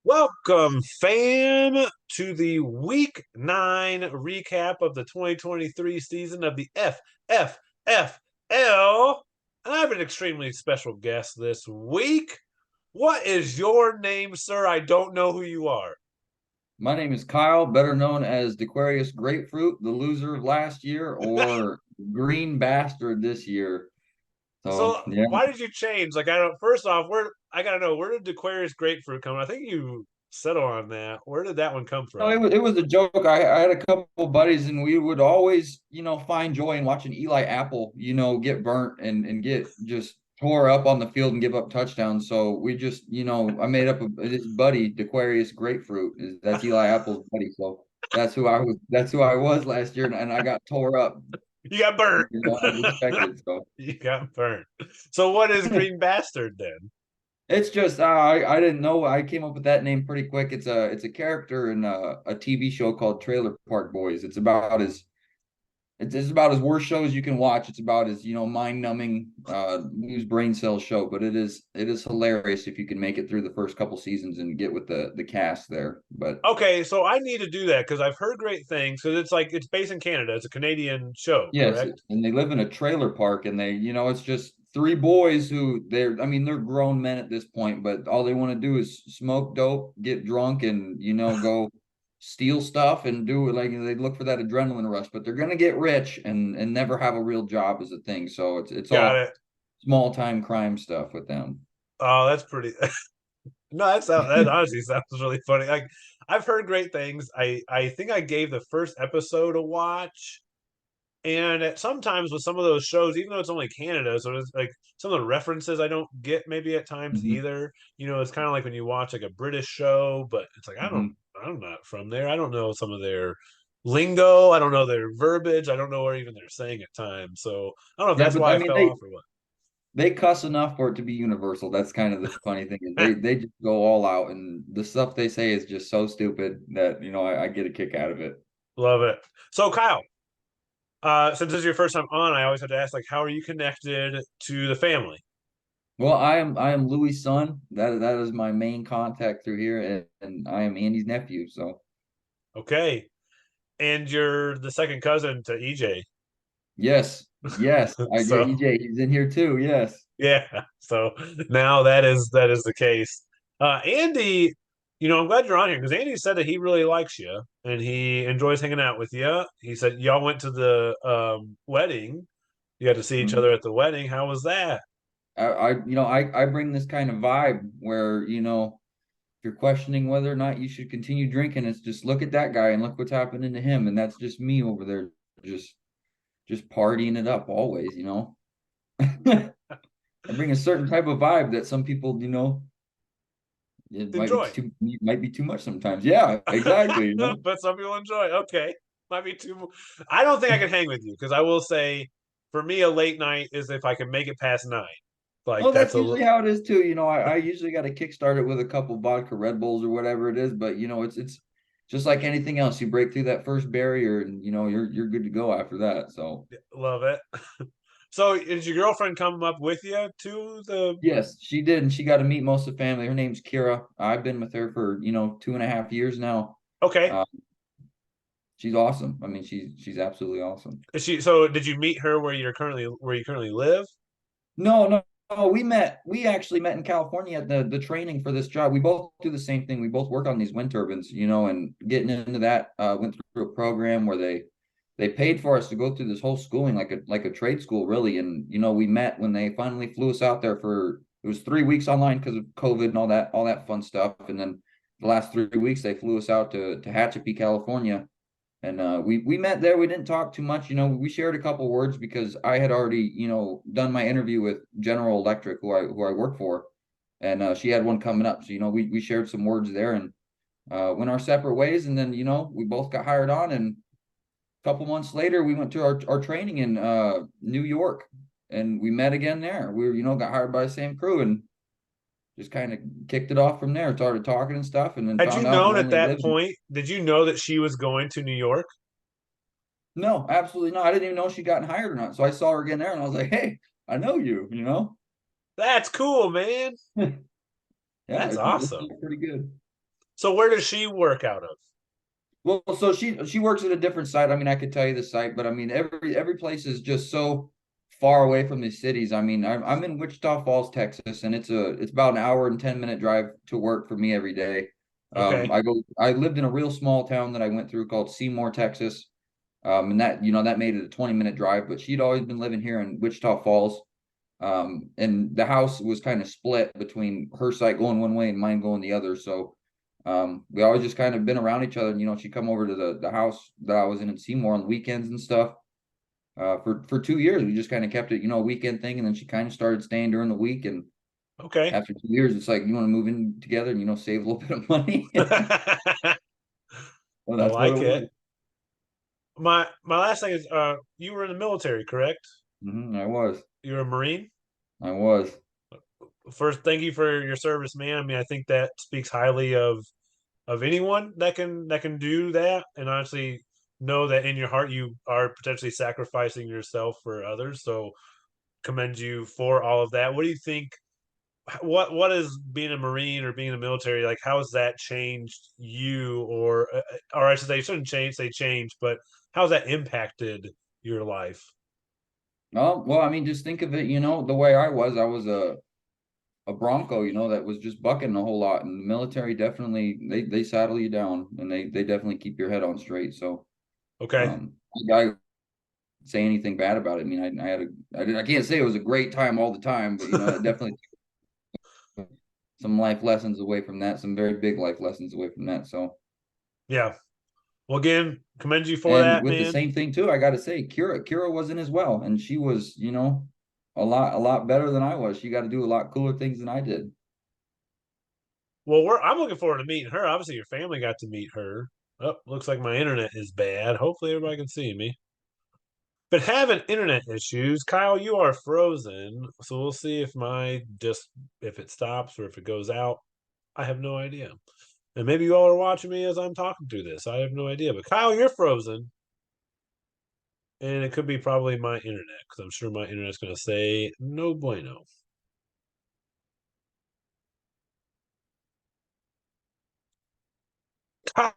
Welcome, fam, to the Week 9 recap of the 2023 season of the FFFL. And I have an extremely special guest this week. What is your name, sir? I don't know who you are. My name is Kyle, better known as Dequarius Grapefruit, the loser of last year, or Green Bastard this year. So, So, yeah. why did you change? Like, I don't. First off, I gotta know, where did Aquarius Grapefruit come? I think you settle on that. Where did that one come No, from? it was a joke. I had a couple buddies, and we would always, find joy in watching Eli Apple, get burnt and get just tore up on the field and give up touchdowns. So we just, I made up this buddy, Dequarius Grapefruit. That's Eli Apple's buddy. So that's who I was. That's who I was last year, and I got tore up, You got burnt. as expected. So. You got burnt. So, what is Green Bastard then? It's just I didn't know. I came up with that name pretty quick. It's a character in a TV show called Trailer Park Boys. It's about as worst show as you can watch. It's about as mind-numbing lose brain cells show, but it is hilarious if you can make it through the first couple seasons and get with the cast there. But Okay, so I need to do that because I've heard great things. Because it's based in Canada. It's a Canadian show, yes, correct? and they live in a trailer park, and it's just three boys who I mean, they're grown men at this point, but all they want to do is smoke dope, get drunk, and go steal stuff and do it. Like, they look for that adrenaline rush, but they're gonna get rich and never have a real job as a thing. So it's Got all it. small time crime stuff with them. Oh, that's pretty. No, that honestly sounds really funny. Like I've heard great things. I think I gave the first episode a watch, and sometimes with some of those shows, even though it's only Canada, so it's like some of the references I don't get maybe at times Hmm. either. It's kind of like when you watch like a British show, but it's like Hmm. I'm not from there. I don't know some of their lingo. I don't know their verbiage. I don't know where even they're saying at times. So I don't know if Yeah, that's but why I I mean, fell off or what. they cuss enough for it to be universal. That's kind of the funny thing is they just go all out, and the stuff they say is just so stupid that I get a kick out of it. Love it. So Kyle, since this is your first time on, I always have to ask, like, how are you connected to the family? Well, I am Louis' son. That is my main contact through here, and I am Andy's nephew. So Okay. And you're the second cousin to EJ. yes, yes, I get So EJ. He's in here too. Yes. yeah. So now that is the case. Andy, I'm glad you're on here because Andy said that he really likes you and he enjoys hanging out with you. He said y'all went to the wedding. You got to see each Mhm. other at the wedding. How was that? I bring this kind of vibe where if you're questioning whether or not you should continue drinking, it's just look at that guy and look what's happening to him, and that's just me over there, just just partying it up always. I bring a certain type of vibe that some people, it Enjoy. might be too much sometimes. Yeah, exactly. But some people enjoy. Okay, might be too. I don't think I can hang with you because I will say, for me, a late night is if I can make it past 9. Like Oh, that's that's a. usually how it is too. I usually got to kickstart it with a couple vodka Red Bulls or whatever it is, but it's just like anything else. You break through that first barrier, and you're good to go after that. So Love it. So, did your girlfriend come up with you to the? yes, she did, and she got to meet most of the family. Her name's Kira. I've been with her for 2.5 years now. Okay. Uh, she's awesome. I mean, she's absolutely awesome. Is she? So, did you meet her where you currently live? No, no, no. We actually met in California at the training for this job. We both do the same thing. We both work on these wind turbines, and getting into that, went through a program where they paid for us to go through this whole schooling like a trade school, really. And we met when they finally flew us out there for it was 3 weeks online because of COVID and all that fun stuff. And then the last 3 weeks they flew us out to Tehachapi, California, and we met there. We didn't talk too much. We shared a couple words because I had already, done my interview with General Electric, who I work for, and she had one coming up. So we shared some words there and went our separate ways. And then we both got hired on. And a couple months later, we went to our training in New York, and we met again there. We were got hired by the same crew and just kind of kicked it off from there. Started talking and stuff, and then Had you found out he known at only that lives. point? Did you know that she was going to New York? No, absolutely not. I didn't even know she'd gotten hired or not. So I saw her again there and I was like, hey, I know you. That's cool, man. Yeah, That's it worked awesome. out pretty good. So where does she work out of? Well, so she works at a different site. I mean, I could tell you the site, but I mean, every place is just so far away from these cities. I mean, I'm in Wichita Falls, Texas, and it's about an hour and 10 minute drive to work for me every day. Okay. I lived in a real small town that I went through called Seymour, Texas. And that, that made it a 20-minute drive, but she'd always been living here in Wichita Falls. And the house was kind of split between her site going one way and mine going the other. So we always just kind of been around each other. And, she'd come over to the house that I was in Seymour on the weekends and stuff. For 2 years, we just kind of kept it, a weekend thing. And then she kind of started staying during the week. And Okay. after 2 years, it's like, you want to move in together and, save a little bit of money. I Well, that's what it like it. was. My last thing is you were in the military, correct? I was. You're a Marine? I was. First, thank you for your service, man. I mean, I think that speaks highly of anyone that can do that, and honestly know that in your heart you are potentially sacrificing yourself for others. So commend you for all of that. What do you think? What is being a Marine or being in the military like? How has that changed you, or I should say, shouldn't say change, but how's that impacted your life? Oh, well, I mean, just think of it, the way I was a Bronco, that was just bucking a whole lot. And the military definitely they saddle you down and they definitely keep your head on straight. So Okay. I say anything bad about it. I mean, I can't say it was a great time all the time, but it definitely took some life lessons away from that, some very big life lessons away from that. So Yeah. Well, again, commend you for and that, with the man. same thing too, I gotta say, Kira wasn't as well. And she was, a lot better than I was. She got to do a lot cooler things than I did. Well, I'm looking forward to meeting her. Obviously, your family got to meet her. Oh, looks like my internet is bad. Hopefully, everybody can see me. But having internet issues, Kyle, you are frozen. So we'll see if if it stops or if it goes out. I have no idea. And maybe you all are watching me as I'm talking through this. I have no idea. But Kyle, you're frozen. And it could be probably my internet because I'm sure my internet's going to say no bueno. Kyle,